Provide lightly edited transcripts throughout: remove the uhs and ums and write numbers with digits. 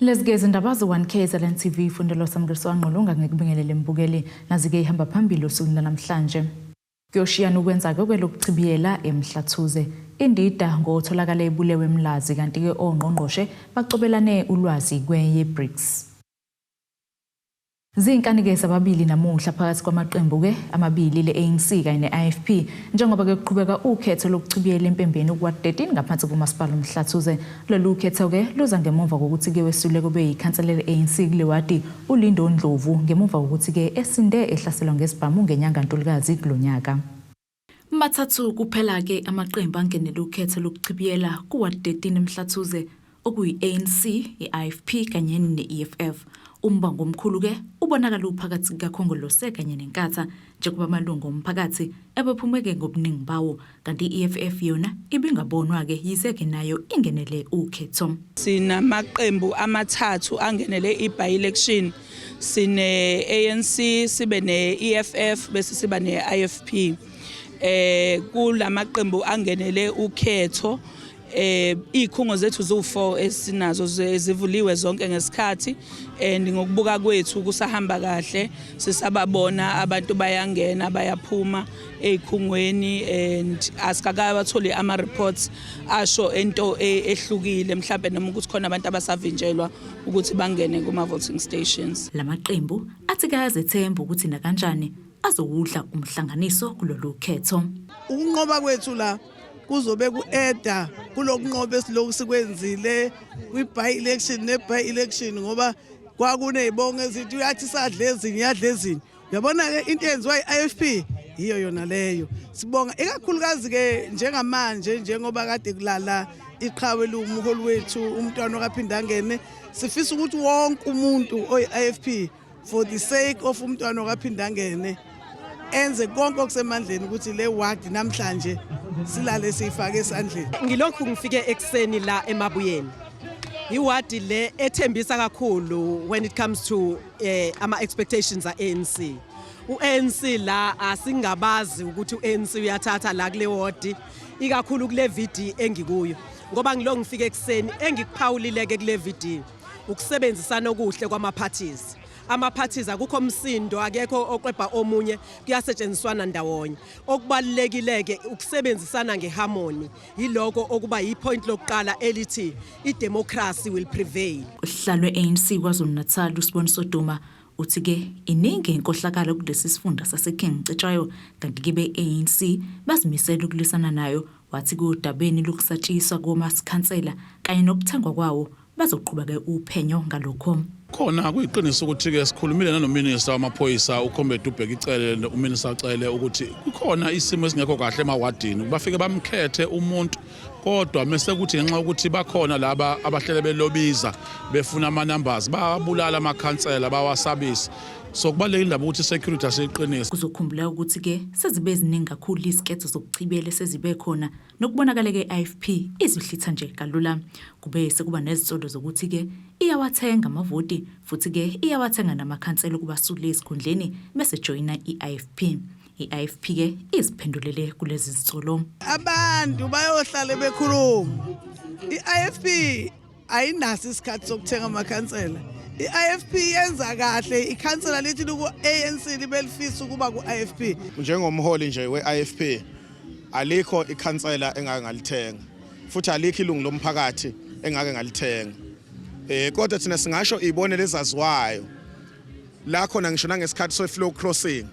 Lezigezi EMLAZI.1KZNTV fundelo samriso anqolunga ngekubingelele mbukeli nazike ihamba phambili osukwini namhlanje. Kuyoshiyana ukwenza-ke kwelokuchibiyela Emhlathuze. Indida ngotholakala ebulewe Emlazi kanti ke ongqongqoshe bacobelane ulwazi kwe-BRICS. Zinkanike zababili namuhla phakathi kwamaqembu ke amabili le-ANC kanye ne-IFP njengoba ke kuqhubeka ukhetho lokuchibiyela empembeni kwa-13 ngaphansi kumasipala Emhlathuze. Lolu ukhetho ke luza ngemuva kokuthi ke wesule kube yikhansela le-ANC kule wadi uLindo Ndlovu ngemuva kokuthi ke esinde ehlaselwa ngesibhamu ngenyanga Ntulikazi kulonyaka. Mathathu kuphela ke amaqembu angenele ukhetho lokuchibiyela kuwa-13 Emhlathuze okuyi-ANC, i-IFP kanye ne-EFF. Umbango omkhulu ke ubonakala uphakathi kaKhongolose kanye neNkatha njengoba amalungu omphakathi ebephumeke ngobuningi bawo kanti i-EFF yona ibingabonwa ke yize ke nayo ingenele ukhetho. Sinamaqembu amathathu angenele i-by-election, sine ANC, sibe ne-EFF bese siba ne-IFP. Kulamaqembu angenele ukhetho ikhungo zethu zo4 esinazo zivuliwe zonke ngesikhathi and ngokubuka kwethu kusahamba kahle, sisababona abantu bayangena bayaphuma ezikhungweni and asikakabatholi ama reports asho into ehlukile mhlawumbe noma ukuthi khona abantu abasavinjelwa ukuthi bangene kuma voting stations. Lamaqembu athi kayazethemba ukuthi na kanjani azowudla umhlanganiso kulolu khetho. Ukunqoba kwethu la kuzobe ku-eda kulokunqoba esiloku sikwenzile kwi-by-election ne-by-election ngoba kwakunezibongo ezithi uyathi sadle ezinye yadle ezinye. Uyabona-ke into eyenziwa i-IFP yiyo yona leyo. Sibonga ikakhulukazi-ke njengamanje njengoba kade kulala iqhawe lumholi wethu umntwana okaphinda angene, sifisa ukuthi wonke umuntu oyi-IFP for the sake of umntwana okaphinda angene enze konke okusemandleni ukuthi le wadi namhlanje silale siyifake esandleni. Ngilokhu ngifike ekseni la eMabuyeni. Iwadi le ethembisa kakhulu when it comes to ama expectations ANC. U-ANC la asingabazi ukuthi u-ANC uyathatha la kule wadi ikakhulu kule video engikuyo. Ngoba ngiloko ngifike ekseni engikuphawulileke kule video ukusebenzisana okuhle kwama-parties. Ama-parties akukho umsindo akekho oqwebha omunye, kuyasetshenziswana ndawonye. Okubalulekile-ke ukusebenzisana ngeharmony yiloko okuba yipoint lokuqala elithi i-democracy will prevail. Uhlalo ANC KwaZulu-Natal uSiboniso Duma uthi ke iningi inkohlakalo kulesi sifunda saseKing Cetshayo kanti ke be-ANC bazimisela ukulisana nayo. Wathi kudabeni lokusatshiswa komasikhansela kanye nokuthengwa kwawo bazoqhubeka uphenyo ngalokho. Khona kuyiqiniso ukuthi ke sikhulumile nanominister wamaphoyisa uKhombeda ubheka icele uminister acele ukuthi kukhona isimo esingekho kahle emawadini bafike bamkhethe umuntu kodwa mase kuthi ngenxa ukuthi bakhona laba abahlele belobiza befuna ama numbers babulala amakhansela bawasabisa. So kubalekile indaba ukuthi security asiqinise. Kuzokhumbula ukuthi ke sezibe eziningi kakhulu iziketho zokuchibiyela sezibe khona nokubonakala ke-IFP izihlitha nje kalula. Kube sekuba nezitsolo zokuthi ke iyawathenga amavoti futhi ke iyawathenga namakhansela kubasule esikhundleni bese joina i-IFP. I-IFP ke iziphendulele kulezi zitsolo. Abantu bayohlala bekhuluma. I-IFP ayinaso isikhathi sokuthenga amakhansela. I-IFP yenza kahle ikhansela lithi ku-ANC libelifisa ukuba ku-IFP. Njengomholi nje we-IFP alikho ikhansela engake ngalithenga futhi alikho ilungu lomphakathi engake ngalithenga. Kodwa thina singasho ibone lezaziwayo la khona ngisho nangesikhathi so-flow crossing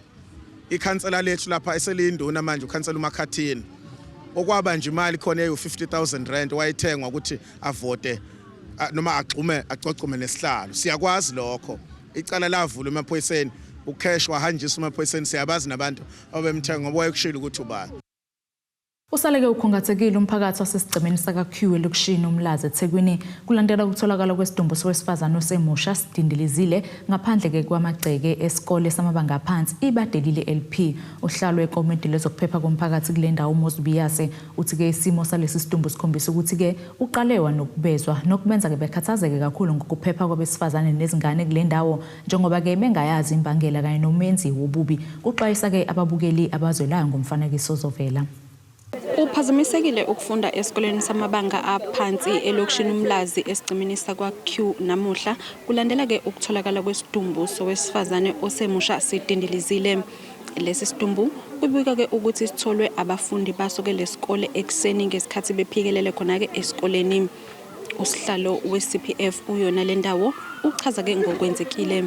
ikhansela lethu lapha eselinduna manje ukhansela uMakhathini okwaba nje imali khona eyu-50,000 rand wayithengwa ukuthi avote noma acocume nesihlalo. Siyakwazi lokho icala lavula emaphoyiseni ucash wahanjiswa emaphoyiseni siyabazi nabantu abemthenga ngoba wayekushila ukuthi ubani. Usaleke ukhungathekile umphakathi wasesicemeni sakaQwe lokushini uMlazi eThekwini kulandela ukutholakala kwesidumbu sowesifazane osemusha sidindelizile ngaphandle ke kwamagceke esikole samabanga aphansi ibadelile LP. Uhlalo wekomiti lezokuphepha komphakathi kule ndawo uMozubiyase uthi ke isimo salesi sidumbu sikhombisa ukuthi ke uqalewa nokubezwa nokubenza ke bekhathazeke kakhulu ngokuphepha kwabesifazane nezingane kule ndawo njengoba ke bengayazi imbangela kanye nomenzi wobubi. Kuxwayisa ke ababukeli abazwelayo ngomfanekiso ozovela. Kuphazamisekile ukufunda esikoleni samabanga aphansi elokishini uMlazi esigcimini sakwa-Q namuhla kulandela ke ukutholakala kwesidumbu sowesifazane osemusha sidindilizile. Lesi sidumbu kubika ke ukuthi sitholwe abafundi basoke lesikole ekseni ngesikhathi bephikelele khona ke esikoleni. Usihlalo we-CPF uyona le ndawo uchaza ke ngokwenzekile.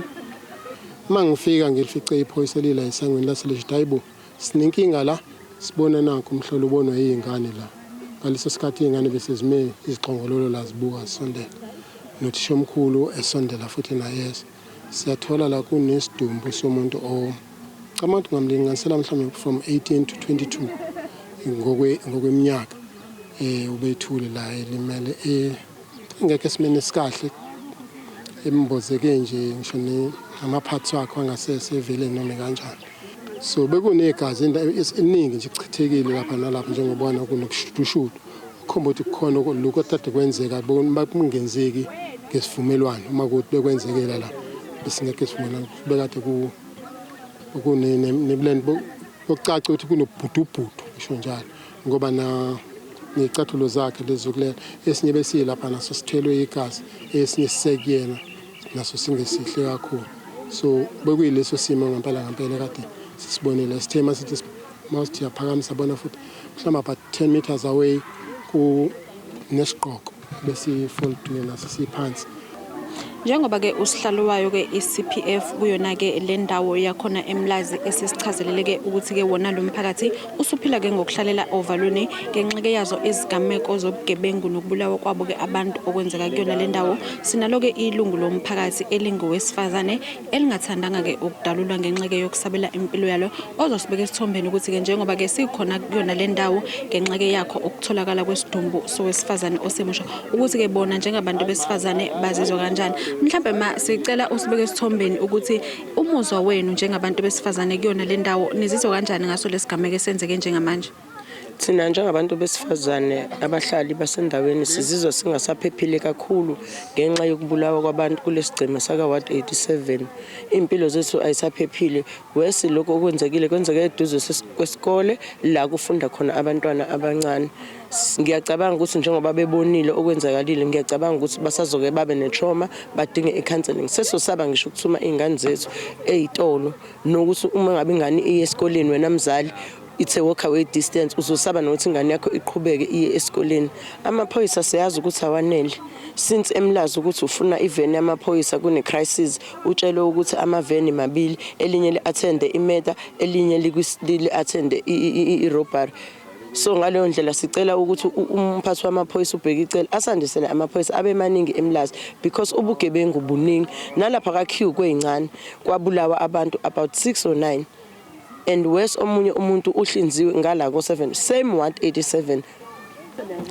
Mangifika ngilifice iphoyisa lila esangweni laselejitayibo sinenkinga la sibona nakho umhlolo ubonwa yingane la ngaleso sikhathi ingane bese zime izixongololo la zibuka sondela nothisha omkhulu esondela futhi naye siyathola la kunesidumbu somuntu camanti ngamlinganisela mhlawumbe from 18 to 22 ngokweminyaka ubethule la elimele ngeke simene sikahle embozeke nje ngisho amaphathi wakhe angasese vele noma kanjani. So bekunegazi eningi nje ichithekile lapha nalapha njengobona kunokushudushudu ukhomba ukuthi kukhona lokho kade kwenzeka bakungenzeki ngesivumelwano uma kuthi bekwenzekela la besingeke isivumelwano bekade kuneblend bokucaca ukuthi kunobhudubhudu ngisho njalo ngoba necathulo zakhe lezokulela esinye besilapha naso sithelwe igazi esinye sisekuyena naso singesihle kakhulu. So bekuyileso simo ngempela kade sisibonela sithema sithi must yaphakamisa bona futhi mhlawumbe about 10 meters away ku nesiqoko bese fall to naso siphansi. Njengoba ke usihlalo wayo ke iCPF kuyona ke le ndawo yakhona eMlazi esisichazelele ke ukuthi ke wona lo mphakathi usuphila ke ngokuhlalela overluni ngenxeke yazo izigameko zobugebengu nokubulawa kwabo ke abantu okwenzeka kuyona le ndawo. Sinalo ke ilungu lomphakathi elingowesifazane elingathandanga ke ukudalulwa ngenxeke yokusabela impilo yalo ozosibeka esithombeni ukuthi ke njengoba ke sikhona kuyona le ndawo ngenxeke yakho ukutholakala kwesidumbu sowesifazane osemusha ukuthi ke bona njengabantu besifazane bazizwa kanjani. Mhlawumbe sicela usibeke esithombeni ukuthi umuzwa wenu njengabantu besifazane kuyona le ndawo nizizwa kanjani ngaso lesigameko esenzeke njengamanje. Thina njengabantu besifazane abahlali basendaweni sizizwa singasaphephile kakhulu ngenxa yokubulawa kwabantu kulesigceme saka Ward 87. Impilo zethu ayisaphephile wesi lokho okwenzekile kwenzeke eduze kwesikole la kufunda khona abantwana abancane. Ngiyacabanga ukuthi njengoba bebonile okwenzakalile ngiyacabanga ukuthi basazoke babe netrauma badinge icounseling. Sesosaba ngisho ukuthuma izingane zethu ezitolo nokuthi uma ngabe ingane iye esikoleni wena mzali it's a walk away distance uzosaba nokuthi ingane yakho iqhubeke iye esikoleni. Amaphoyisa siyazi ukuthi awanele since emlazi ukuthi ufuna iveni yamaphoyisa kune crisis utshele ukuthi amaveni mabili elinye li-attende imeta elinye li-attende i-robbery. So ngaleyo ndlela sicela ukuthi umphathi wamaphoyisa ubheke icela asandisele amaphoyisa abe maningi eMlazi because ubugebengu buningi nalapha ka-Q kweyincane kwabulawa abantu about 6 or 9 and worse omunye umuntu uhlinziwe ngala ko7 same Ward 87.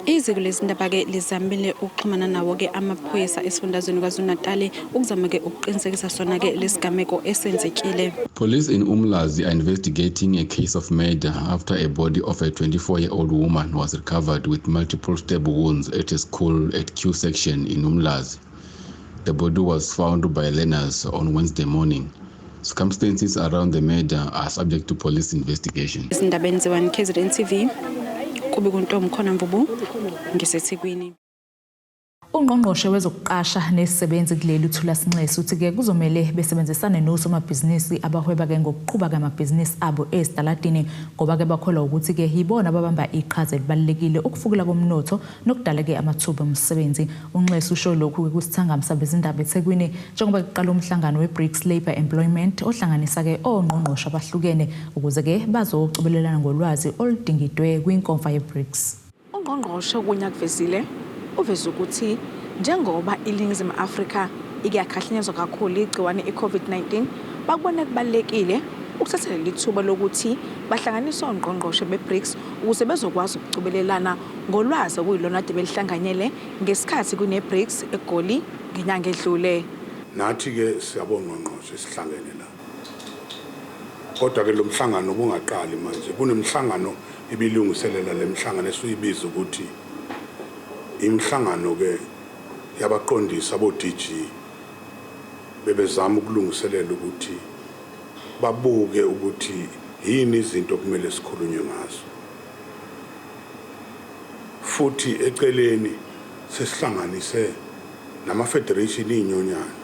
Iziko lezindaba ke lizamile ukuxhumana nawo ke amaphoyisa esifundazweni KwaZulu-Natal ukuzama ke ukuqinisekisa sona ke lesigameko esenzekile. Police in Umlazi are investigating a case of murder after a body of a 24-year-old woman was recovered with multiple stab wounds at a school at Q section in Umlazi. The body was found by learners on Wednesday morning. Circumstances around the murder are subject to police investigation. EMLAZI.1KZNTV kube kuntombi khona mvubu ngiseThekwini. Ungqongqoshe wezokuqasha nezisebenzi kuleli uthula Sinxesi uthi ke kuzomela besebenzisane nosomabhizinisi abahweba ke ngokuqhuba kwamabhizinisi abo ezitaladini ngoba ke bakholwa ukuthi ke yibona ababamba iqhaza elibalekile ukufukula komnotho nokudala ke amathuba omsebenzi. Unxesi usho lokhu kusithangamsa bezindaba eThekwini njengoba kuqala umhlangano weBRICS Labour Employment ohlanganisa ke ongqongqoshe abahlukene ukuze ke bazocubelelana ngolwazi oludingidwe kwinkonfa yeBRICS. Ungqongqoshe kunya kuvezile uveze ukuthi njengoba iNingizimu Afrika iyakhahlanyezwa kakhulu igciwane iCovid-19 bakubona kubalekile ukuthatha lithuba lokuthi bahlanganise ongqongqoshe beBRICS ukuze bezokwazi ukucubelelana ngolwazi okuyilona ade belihlanganyele ngesikhathi kuneBRICS eGoli ngenyanga edlule. Nathi ke siyabona ongqongqoshe sihlangene la. Kodwa ke lo mhlangano ubungaqali manje kunemhlangano ibilungiselela lemhlangano esiyibiza ukuthi imhlangano ke yabaqondisa abo DG bebezama ukulungiselela ukuthi babuke ukuthi yini izinto kumele sikhulunywe ngazo. futhi eceleni sesihlanganise nama federation inyonyana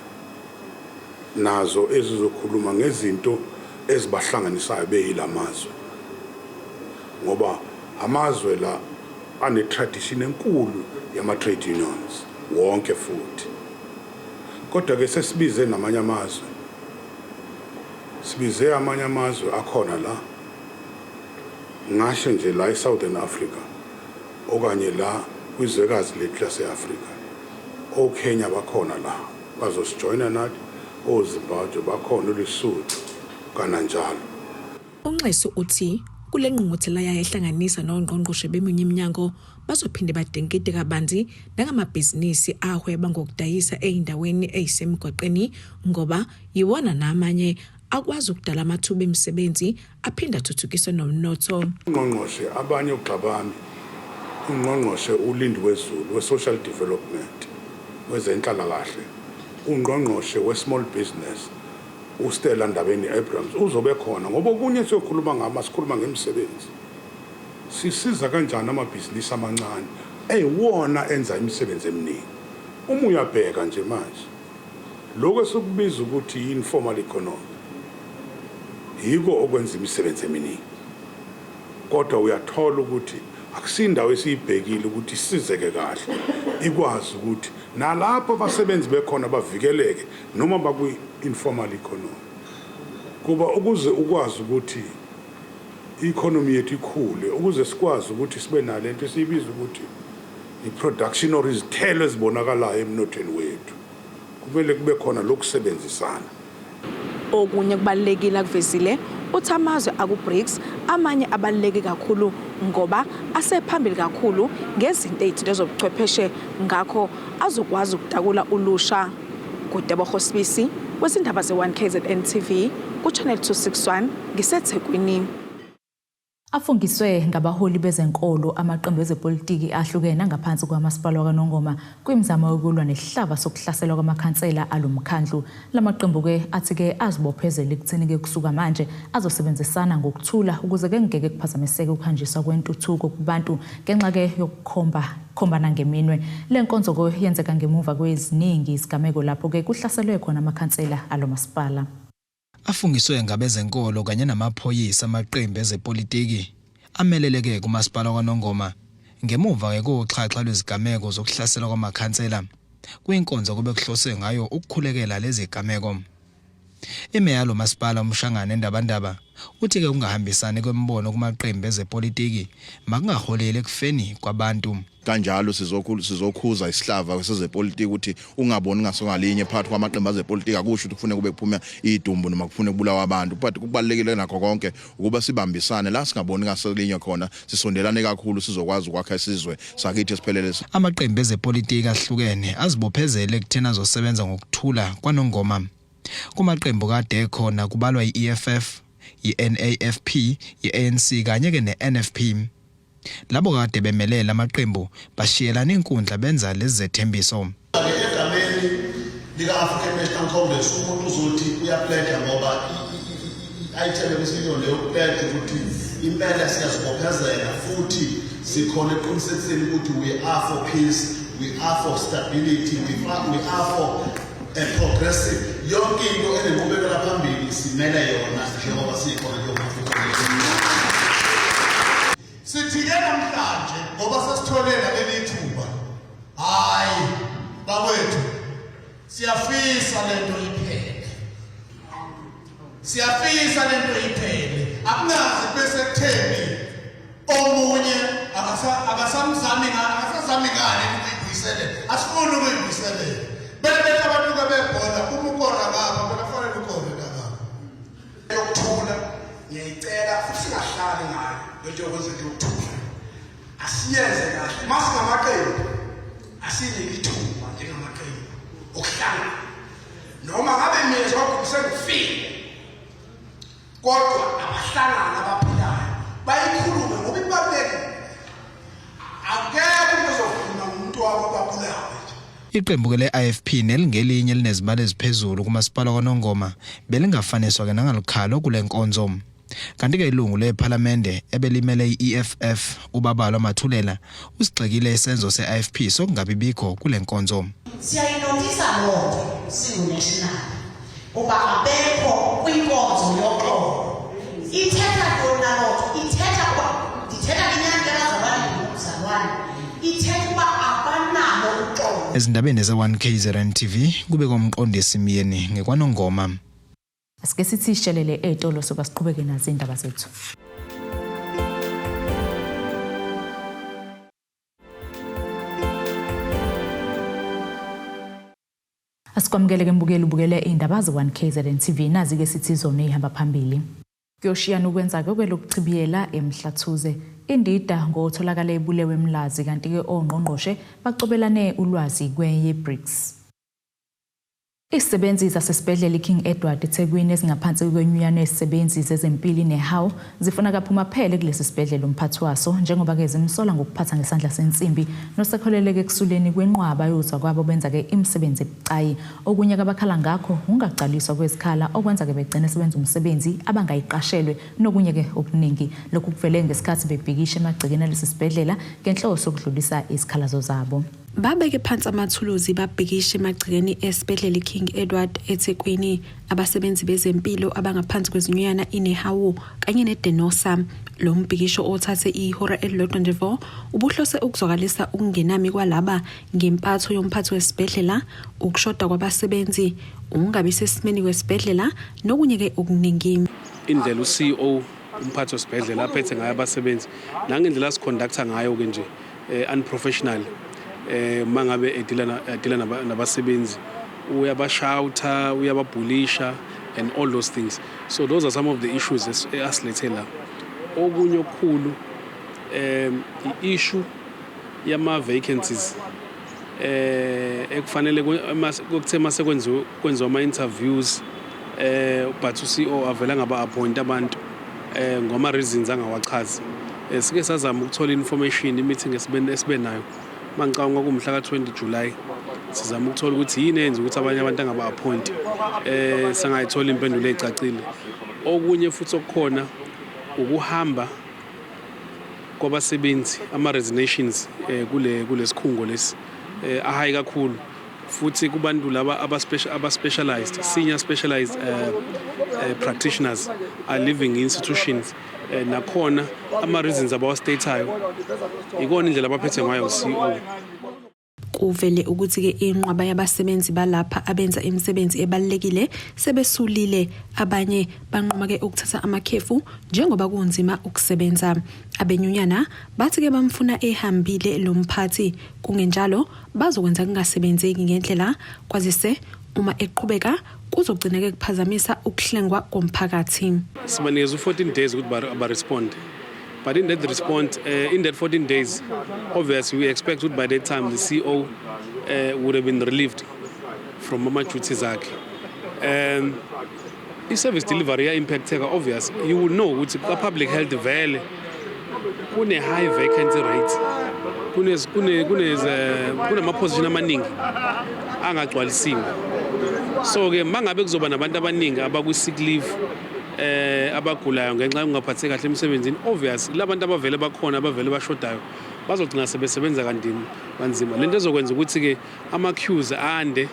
nazo ezizokhuluma ngezinto ezibahlanganisayo beyilamazwe ngoba amazwe la ane tradition enkulu yama trade unions wonke futhi kodwa ke sesibize namanye amazwe sibize amanye amazwe akhona la ngasho nje la eSouthern Africa okanye la kwizwekazi lethu lase-Afrika oKenya bakhona la bazosijoyina nathi oZimbabwe bakhona uLesotho kananjalo. UNxesi uthi kule ngqungquthela yayihlanganisa nongqongqoshe beminye iminyango bazophinde badenkide kabanzi nangamabhizinisi ahweba ngokudayisa eindaweni eyisemgwaqeni ngoba yiwona namanye akwazi ukudala amathuba emisebenzi aphinda athuthukise nomnotho. Ungqongqoshe abanye uGxabami ungqongqoshe uLindiwe Zulu we-social development wezenhlalakahle ungqongqoshe we-small business uStella Ndabeni Abrams uzobe khona ngoba okunye siyokhuluma ngama sikhuluma ngemisebenzi sisiza kanjani amabhizinisi amancane eyiwona enza imisebenzi eminingi uma uyabheka nje manje lokho sokubiza ukuthi informal economy yiko okwenza imisebenzi eminingi kodwa uyathola ukuthi akusindawo esiyibhekile ukuthi sizeke kahle ikwazi ukuthi nalapho abasebenzi bekhona bavikeleke noma bakwi informal economy kuba ukuze ukwazi ukuthi economy yethu ikhule ukuze sikwazi ukuthi sibe nalento esiyibiza ukuthi i-production or izithelo ezibonakalayo emnothweni wethu kumele kube khona lokusebenzisana. Okunye kubalekile akuvezile uthi amazwe aku-BRICS amanye abaluleke kakhulu ngoba asephambili kakhulu ngezinto ezithile zobuchwepheshe ngakho azokwazi ukutakula ulusha. Kudebo Hospisi wezindaba ze1KZNTV ku-Channel 261 ngiseThekwini. Afungiswe ngabaholi bezenkolo amaqembu ezepolitiki ahlukene ngaphansi kwamasipala kaNongoma kwimizamo yokulwa nesihlava sokuhlaselwa kwamakhansela alomkhandlu. Lamaqembu ke athi ke azibophezela ekutheni ke kusuka manje azosebenzisana ngokuthula ukuze ke ngeke kuphazamiseke ukuhanjiswa kwentuthuko kubantu ngenxa ke yokukhombana ngeminwe. Le nkonzo ko yenzeka ngemuva kweziningi isigameko lapho ke kuhlaselwe khona amakhansela alomasipala. Afungiswe ngabezenkolo kanye namaphoyisa amaqembu ezepolitiki ameleleke kumasipala kaNongoma ngemuva ke koxhaxha lwezigameko zokuhlaselwa kwamakhansela kuyinkonzo kube kuhloswe ngayo ukukhulekela lezi zigameko. Imeya lo masipala umshangane endabandaba uthi ke ungahambisani kwembono kumaqembu ezepolitiki makungaholele ekufeni kwabantu. Kanjalo sizokhuza isihlava kwezepolitiki ukuthi ungaboni ngasongalinye phakathi kwamaqembu ezepolitiki akusho ukuthi kufanele kube kuphuma idumbu noma kufanele kubulawa abantu but kubalekile nakho konke ukuba sibambisane la singaboni ngasolinye khona sisondelane kakhulu sizokwazi ukwakha isizwe sakithi esiphelele. Amaqembu ezepolitiki ahlukene azibophezele ekuthena azosebenza ngokuthula kwaNongoma. Kumaqembu kade ekhona kubalwa iEFF, iNAFP, iANC kanye ke neNFP. Labo kade bemelela amaqembu bashiyelana inkundla benza lezi zethembiso. Egameni lika-African National Congress umuntu uzothi uyapledha ngoba i-item ebesililo leyo kupledha ukuthi impela siyazibophezela futhi sikhona eqinisekiseni ukuthi we are for peace, we are for stability, we are for a progressive. Yonke into enenqubekela phambili simele yona njengoba sikhona njengoba sithike namhlanje ngoba sesitholela leli thuba. Hayi bakwethu siyafisa lento iphele. Siyafisa lento iphele. Akunazi bese kutheni omunye akasamzami ngani ukuyibuyisela. Asifuni ukuyibuyisela. Bele abantu kabebhola umukora ngapha phela kufanele ukore ngapha. Yokuthula ngiyicela futhi singahlali ngayo lento yokwenza into yokuthula. Asiyenze kahle. Masingamaqembu asinike ithuba njengamaqembu okuhlangana. Noma ngabe mina njengoba sengifile kodwa abahlangana abaphilayo bayikhulume ngoba ibalulekile. Akekho uzokhuluma umuntu wabo babulayo. Iqembu ke le-IFP nelingelinye elinezimali eziphezulu kumasipala kaNongoma belingafaniswa ke nangalukhalo kule nkonzo. Kanti ke ilungu leParliamente ebelimele iEFF uBabalwa Mathulela usigxekile isenzo seIFP sokungabibikho kule nkonzo. Siyayinotisa lo singunational uba abekho kwinkonzo yoxolo. Ithetha yona lo ithetha kuba dithetha inyanga lazalwane ngokuzalwane. Ithetha uba abanalo uxolo. Ezindabeni ze1KZNTV kube komqondisi Miyeni ngekwanongoma. Asike sithi sishelele etolo soba siqhubeke nazo indaba zethu. Asikwamukele mbukeli ubukele indaba ze1KZNTV nazi ke sithi zona ihamba phambili. Kuyoshiyana ukwenza ke Lokuchibiyela Emhlathuze. Indida ngotholakala ebulewe Emlazi kanti ke ongqongqoshe bacobelane ulwazi kwenye BRICS. Izisebenzi zasesibhedlela King Edward eThekwini ezingaphansi kwenyunyane yezisebenzi zezempilo neHawu zifuna kaphuma phele kulesi sibhedlela umphathi waso njengoba ke zimsola ngokuphatha ngesandla sensimbi nosekholeleke kusuleni kwenqwaba yozwa kwabo benza ke imisebenzi ebucayi okunye kabakhala ngakho ungaqaliswa kwezikhala okwenza ke begcine sebenza umsebenzi abangayiqashelwe nokunye ke okuningi lokhu kuvele ngesikhathi bebhikisha emagcekeni lesi sibhedlela ngenhloso okudlulisa izikhalazo zabo. Babeke phansi amathuluzi babhikisha emagcekeni esibhedlela King Edward eThekwini abasebenzi bezempilo abangaphansi kwezinyunyana ineHawu kanye neDenosa. Lo mbhikisho othathe ihora eli-11 ubuhlose ukuzwakalisa ukungenami kwalaba ngempatho yomphathi wesibhedlela, ukushoda kwabasebenzi, ungabi sesimeni wesibhedlela nokunye ke okuningi. Indlela uCEO umphathi wesibhedlela aphethe ngayo abasebenzi nangendlela siconducta ngayo ke nje unprofessional. Mangabe edila nabasebenzi uyabashouta uyababhulisha and all those things. So those are some of the issues asilethela. Okunye okukhulu i-issue yama vacancies ekufanele kokuthe mase kwenziwa ama interviews but uCEO avela ngaba appoint abantu ngoma reasons angawachazi. Sike sazama ukuthola information i-meeting esibe nayo mangicabanga kumhla ka-20 July sizama ukuthola ukuthi yini enza ukuthi abanye abantu angaba appoint sangayithola impendulo ecacile. Okunye futhi okukhona ukuhamba kwabasebenzi ama resignations kule sikhungo lesi ahayi kakhulu futhi kubantu laba aba-specialized senior specialized practitioners are living in institutions nakhona ama reasons abawastateayo ikona indlela abaphethe ngayo CEO. Kuvele ukuthi ke inqwaba yabasebenzi balapha abenza imisebenzi ebalekile sebesulile, abanye banqoma ke ukuthatha amakhefu njengoba kunzima ukusebenza. Abenyunyana bathi ke bamfuna ehambile lo mphathi, kungenjalo bazokwenza kungasebenzeki ngendlela kwazise uma eqhubeka kuzogcina ke kuphazamisa ukuhlengwa komphakathi. Sibanikeza 14 days ukuthi ba respond. But in that response, in that 14 days, obviously we expect that by that time the CEO would have been relieved from mama duties zakhe. I-service delivery impact obvious. You will know ukuthi public health vele kune high vacancy rate. Kunama position amaningi angagcwalisiwe. So ke mangabe kuzoba nabantu abaningi abaku sick leave abagulayo ngenxa yokungaphatheki kahle emsebenzini, obvious labantu abavele bakhona abavele bashodayo bazogcina sebesebenza kanzima. Lento ezokwenza ukuthi ke ama queues ande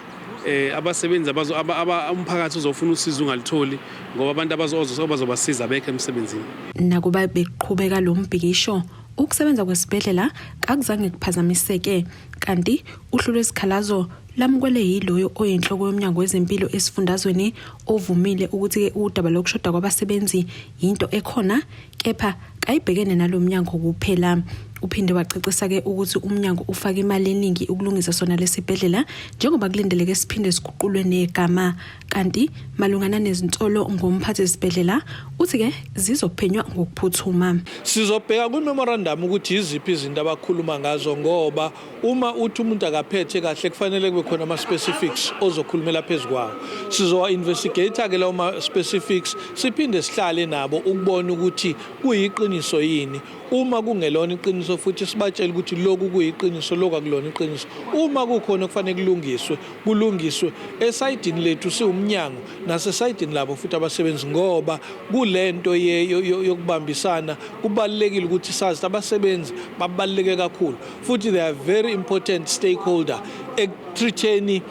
abasebenzi umphakathi uzofuna usizo ungalitholi ngoba abantu abazobasiza bekhe emsebenzini. Nakuba beqhubeka lo mbhikisho ukusebenza kwesibhedlela akuzange kuphazamiseke, kanti uhlu lwesikhalazo lamukele yiloyo oyinhloko yomnyango wezempilo esifundazweni ovumile ukuthi udaba lokushoda kwabasebenzi into ekhona, kepha kayibhekene nalo mnyango kuphela. Uphinde wacacisa ke ukuthi umnyango ufaka imali eningi ukulungisa sona lesibhedlela njengoba kulindeleke siphinde siguqulwe negama, kanti malungana nezinsolo ngomphathi wesibhedlela uthi ke zizophenywa ngokuphuthuma. Sizobheka ku memorandum ukuthi iziphi izinto abakhuluma ngazo ngoba uma uthi umuntu akaphethe kahle kufanele kube khona ama specifics ozokhulumela phezukwawo. Sizowa investigate ke lawo ma specifics siphinde sihlale nabo ukubona ukuthi kuyiqiniso yini. Uma kungelona iqiniso iqiniso futhi sibatshela ukuthi lokhu kuyiqiniso lokhu akulona iqiniso. Uma kukhona okufanele kulungiswe esayidini lethu siwumnyango nasesayidini labo futhi abasebenzi ngoba kulento yokubambisana kubalekile ukuthi sazi abasebenzi babaleke kakhulu futhi they are very important stakeholder ekutritheni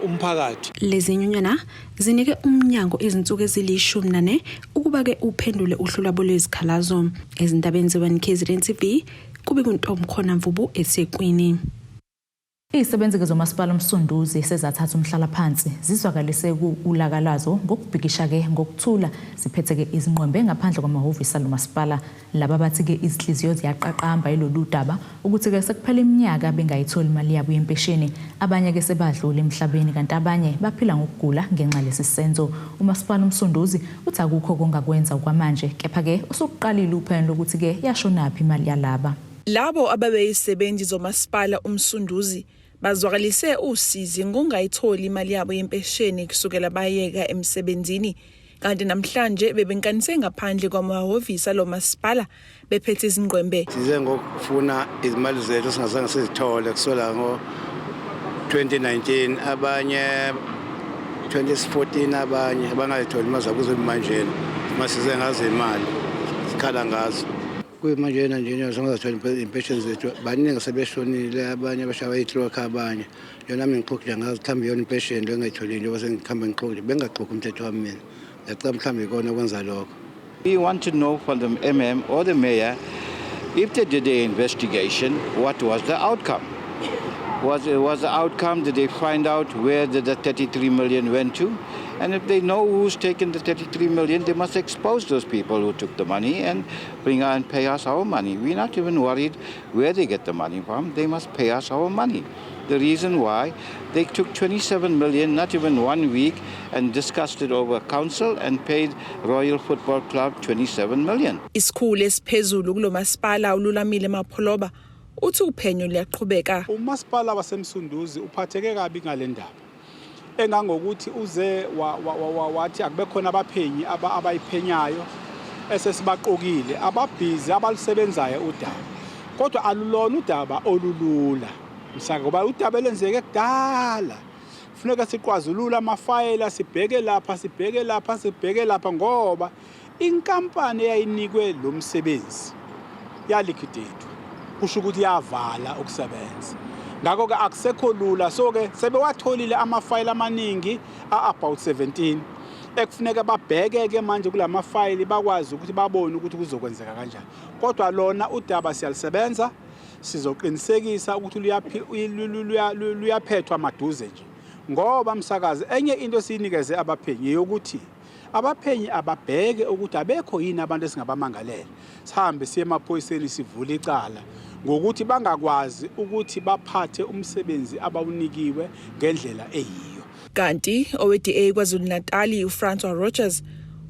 umphakathi. Lezi nyunyana zinike umnyango izinsuku ezili14 ukuba ke uphendule uhlu lwabo lwezikhalazo. Ezindabeni ze1KZNTV kube kuNtomkhona Mvubu eThekwini. Izisebenzi zomasipala uMsunduzi sezathatha umhlala phansi zizwakalise ulakalazo ngokubhikisha ke ngokuthula siphethe ke izinqwembe ngaphandle kwamahhovisi lomasipala laba bathi ke izihliziyo ziyaqaqamba yilolu daba ukuthi ke sekuphela iminyaka bengayitholi imali yabo yempesheni abanye ke sebadlula emhlabeni kanti abanye baphila ngokugula ngenxa lesisenzo. Umasipala uMsunduzi uthi akukho kongakwenza kwamanje kepha ke usuqalile uphenyo lokuthi ke yashonaphi imali yalaba. Labo ababeyisebenzi zomasipala uMsunduzi bazwakalise usizi ngongayitholi imali yabo yempesheni kusukela bayeka emsebenzini kanti namhlanje bebenkanise ngaphandle kwamahhovisi lomasipala bephethe izingqwembe. Size ngokufuna izimali zethu singazange sizithole kusukela ngo-2019 abanye 2014 abanye abangayitholi imali zabo kuzemanjeni masize ngazo imali sikhala ngazo. Manje nje songathola impesheni zethu baningi sebeshonile abanye bashaba itrok abanye yona mina ngixoxa ngazi mhlambe yona impesheni lengayitholile njengoba sengikhamba ngixoxa bengaxoxa umthetho wami mina ngicela mhlambe ikona okwenza lokho. We want to know from the MM or the mayor if they did the investigation, what was the outcome? Was the outcome, did they find out where the 33 million went to? And if they know who's taken the 33 million, they must expose those people who took the money and bring out and pay us our money. We're not even worried where they get the money from. They must pay us our money. The reason why they took 27 million, not even 1 week, and discussed it over council and paid Royal Football Club 27 million. Isikhulu esiphezulu kulomasipala uLulamile Mapholoba uthi uphenyo liyaqhubeka. Umasipala waseMsunduzi uphatheke kabi ngale ndaba. Engangokuthi uze wathi akube khona abaphenyi abayiphenyayo esesibaqokile ababhizi abalisebenzayo udaba. Kodwa alulona udaba olulula. Msaka ngoba udaba lenzeke kudala. Kufuneka siqwazulula amafayela sibheke lapha ngoba inkampani eyayinikwe lo msebenzi yaliquidate. Kusho ukuthi yavala ukusebenza. Ngakho ke akusekho lula so ke sebewatholile amafayili amaningi about 17 ekufuneka babheke ke manje kulama fayili bakwazi ukuthi babone ukuthi kuzokwenzeka kanjani. Kodwa lona udaba siyalisebenza sizoqinisekisa ukuthi luyaphethwa maduze nje ngoba msakazi enye into siyinikeze abaphenyi yokuthi abaphenyi ababheke ukuthi abekho yini abantu esingabamangalela sihambe siye emaphoyiseni sivule icala ngokuthi bangakwazi ukuthi baphathe umsebenzi abawunikiwe ngendlela eyiyo. Kanti owe-DA KwaZulu-Natal uFrancois Rogers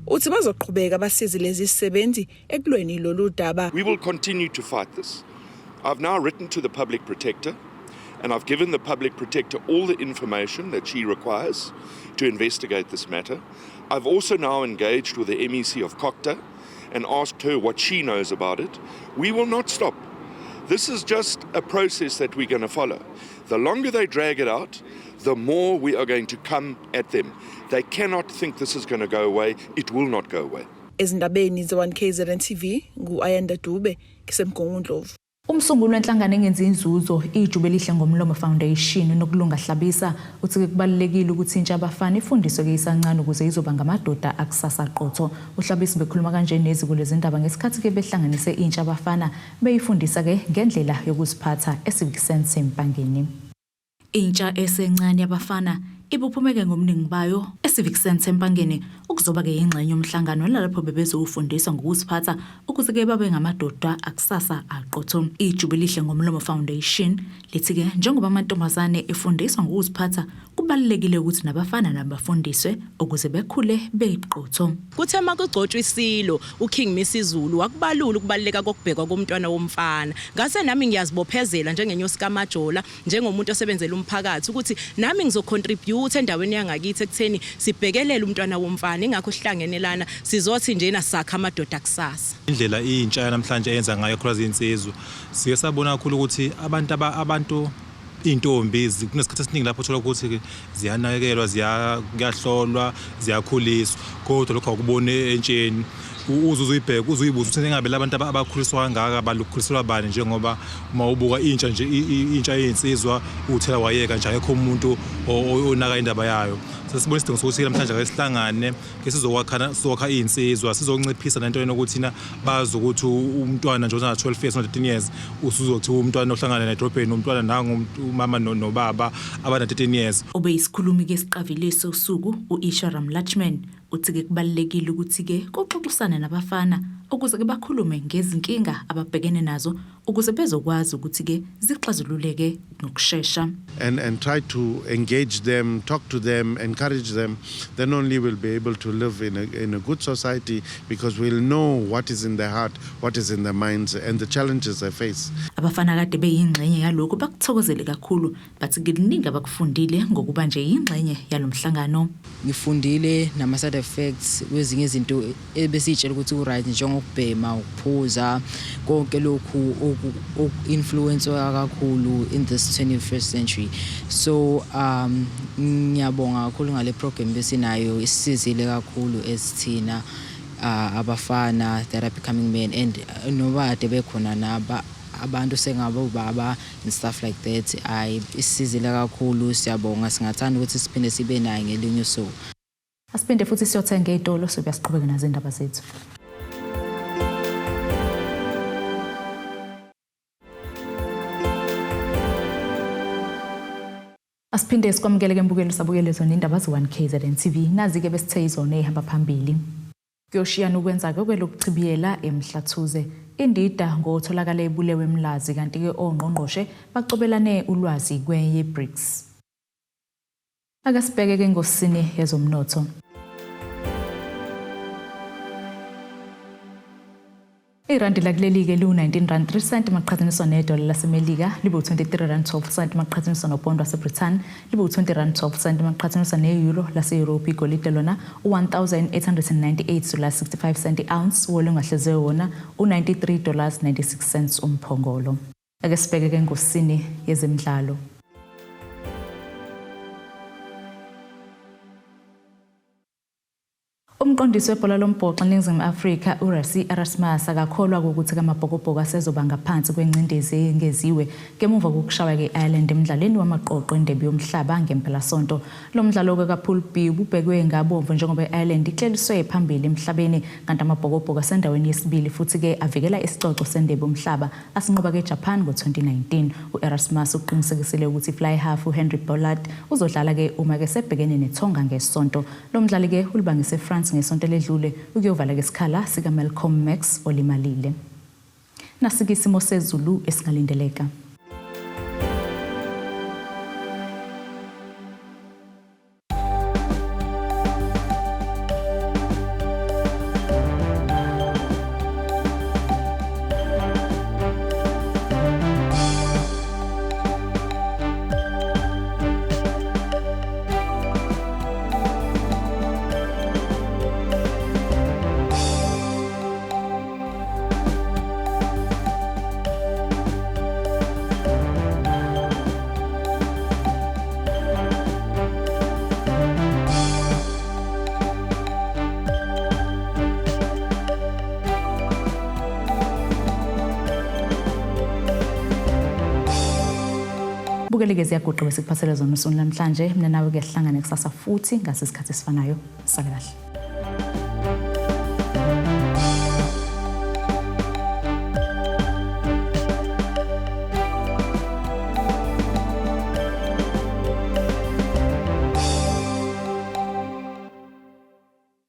uthi bazoqhubeka basize lezi zisebenzi ekulweni lolu daba. We will continue to fight this. I've now written to the public protector and I've given the public protector all the information that she requires to investigate this matter. I've also now engaged with the MEC of Kokta and asked her what she knows about it. We will not stop. This is just a process that we're going to follow. The longer they drag it out, the more we are going to come at them. They cannot think this is going to go away. It will not go away. Ezindabeni ze1KZNTV ngu-Ayanda Dube kisemgongondlovu. Umsunguli wenhlangano engenzi inzuzo iJubelihle ngomlomo Foundation nokulunga hlabisa uthi kubalekile ukuthi intsha abafana ifundiswe ke isancane ukuze izoba ngamadoda akusasa qotho. Uhlabisa bekhuluma kanje neziko lezindaba ngesikhathi ke behlanganise intsha abafana beyifundisa ke ngendlela yokuziphatha eCivic Sense empangeni. Intsha esencane abafana ibuphumeke ngomningi bayo eCivic Sense empangeni ukuzoba ke ingxenye yomhlangano lapho bebezofundiswa ngokuziphatha ukuze ke babe ngamadoda akusasa aqotho. iJubelihle ngomlomo Foundation lithi ke njengoba amantombazane efundiswa ngokuziphatha kubalekile ukuthi nabafana nabafundiswe ukuze bekhule beyiqotho. Kuthe makugcotshwa isilo uKing Misizulu wakubalula ukubaleka kokubhekwa komntwana womfana. Ngase nami ngiyazibophezela njengenyosi kaMajola njengomuntu osebenzela umphakathi ukuthi nami ngizocontribute youth endaweni yangakithi ekutheni sibhekelele umntwana womfana ingakho sihlangenelana sizothi njena sakha amadoda kusasa. Indlela intsha namhlanje eyenza ngayo cross insizwe siye sabona kakhulu ukuthi abantu intombi kunesikhathi esiningi lapho uthola ukuthi ziyanakekelwa ziyahlolwa ziyakhuliswa kodwa lokho akubone entsheni uzuyibheka uzuyibuza ukuthi engabe labantu abakhuliswa kangaka balukhuliselwa bani njengoba uma ubuka intsha nje intsha yezinsizwa uthela wayeka nje akekho umuntu onaka indaba yayo. Sesibona isidingo sokuthi namhlanje ake sihlangane ke sizokha izinsizwa sizonciphisa lento enokuthi bazi ukuthi umntwana nje ona 12 years no 13 years usuzothi umntwana ohlangana nedrobheni umntwana nangu umama nobaba abana 13 years. Obe isikhulumi ke siqavile sosuku Emhlathuze uthi ke kubalekile ukuthi ke koxoxisana nabafana ukuze ke bakhulume ngezinkinga ababhekene nazo ukuze bezokwazi ukuthi ke zixazululeke ngokusheshsha. And try to engage them, talk to them, encourage them, then only we'll be able to live in a good society because we'll know what is in their heart, what is in their minds and the challenges they face. Abafana kade beyingxenye yaloko bakuthokozele kakhulu bathi kuningi abakufundile ngokuba nje ingxenye yalomhlangano. Ngifundile nama side effects kwezinye izinto ebesitshela ukuthi uright njengokubhema ukuphuza konke lokhu influence kakhulu in this 21st century. So ngiyabonga kakhulu ngale program besinayo isizile kakhulu esithina abafana that are becoming men and nobade bekhona naba abantu sengabo baba and stuff like that. Isizile kakhulu siyabonga singathanda ukuthi siphinde sibe nayo ngelinye usuku. Asiphinde futhi siyothenga ezitolo sokusiqhubeka nazo indaba zethu. Asiphinde sikwamukele ke mbukelo sabukelezo nendaba ze1KZNTV nazi ke besithe izona ehamba phambili. Kuyoshiyana ukwenza ke kwelokuchibiyela Emhlathuze indida ngotholakala ebulewe Emlazi kanti ke ongqongqoshe bacobelane ulwazi kwenye BRICS. Akasibheke ke ngosini yezomnotho. Irandi lakuleli ke lu-19.3 maqhathaniswa nedola laseMelika libe u-23.12 maqhathaniswa nopondo waseBritain libe u-20.12 maqhathaniswa ne-euro lase-Europe igolide lona $1,898.65 ounce wolo ngahleze wona u-$93.96 umphongolo. Ake sibheke ke ngosini yezemidlalo. Umqondisi webhola lombhoxo eNingizimu Afrika uRasi Erasmus akakholwa ukuthi amabhokobhoko asezoba ngaphansi kwencindezi engeziwe ngemuva kokushaywa ke-Ireland emidlalweni wamaqoqo endebe yomhlaba ngempelasonto. Lo mdlalo kaPool B ubhekwe ngabomvu njengoba i-Ireland ikleliswe phambili emhlabeni kanti amabhokobhoko asendaweni yesibili futhi ke avikela isicoco sendebe yomhlaba asinqoba ke-Japan ngo-2019. U-Erasmus uqinisekisile ukuthi fly half uHenry Bollard uzodlala ke uma ke sebhekene neTonga ngesonto. Lo mdlali ke ulibangise France ngesonto ledlule ukuyovala kesikhala sika Malcolm Max olimalile. Nasikisimo sezulu esingalindeleka. Bukeleke ziyaguqa besikuphathele zona usoni namhlanje mina nawe ke sihlangane kusasa futhi ngasesikhathi esifanayo. Saka kahle.